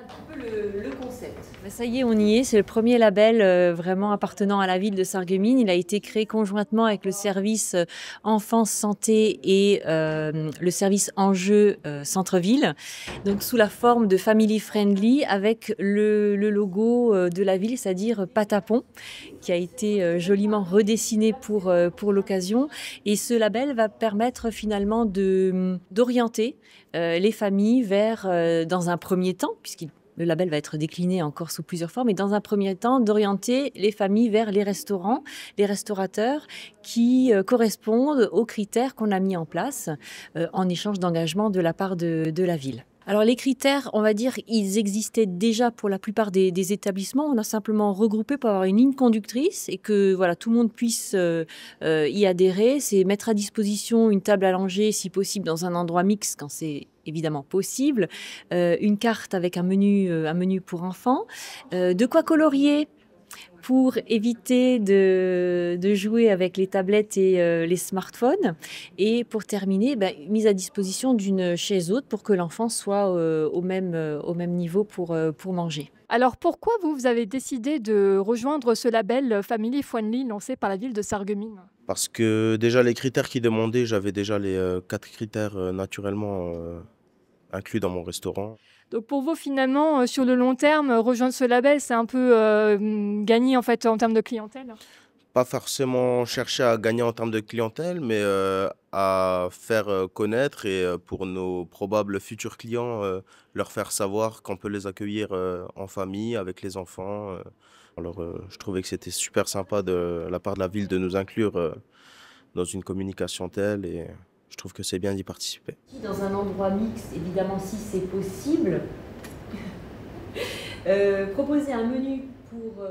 petit peu le concept. Ben ça y est, on y est. C'est le premier label vraiment appartenant à la ville de Sarreguemines. Il a été créé conjointement avec le service enfance santé et le service enjeux centre-ville. Donc sous la forme de family friendly avec le logo de la ville, c'est-à-dire Patapon, qui a été joliment redessiné pour l'occasion. Et ce label va permettre finalement d'orienter les familles vers, dans un premier temps, le label va être décliné encore sous plusieurs formes, mais dans un premier temps, d'orienter les familles vers les restaurants, les restaurateurs qui correspondent aux critères qu'on a mis en place en échange d'engagement de la part de la ville. Alors les critères, on va dire, ils existaient déjà pour la plupart des établissements. On a simplement regroupé pour avoir une ligne conductrice et que voilà, tout le monde puisse y adhérer. C'est mettre à disposition une table à langer, si possible, dans un endroit mixte quand c'est évidemment possible. Une carte avec un menu pour enfants. De quoi colorier pour éviter de jouer avec les tablettes et les smartphones. Et pour terminer, mise à disposition d'une chaise haute pour que l'enfant soit au même niveau pour manger. Alors pourquoi vous avez décidé de rejoindre ce label Family Friendly lancé par la ville de Sarreguemines? Parce que déjà les critères qu'ils demandaient, j'avais déjà les 4 critères naturellement inclus dans mon restaurant. Donc pour vous finalement, sur le long terme, rejoindre ce label, c'est un peu gagner en fait en termes de clientèle? Pas forcément chercher à gagner en termes de clientèle, mais à faire connaître et pour nos probables futurs clients, leur faire savoir qu'on peut les accueillir en famille, avec les enfants. Alors je trouvais que c'était super sympa de la part de la ville de nous inclure dans une communication telle et je trouve que c'est bien d'y participer. Dans un endroit mixte, évidemment, si c'est possible, proposer un menu pour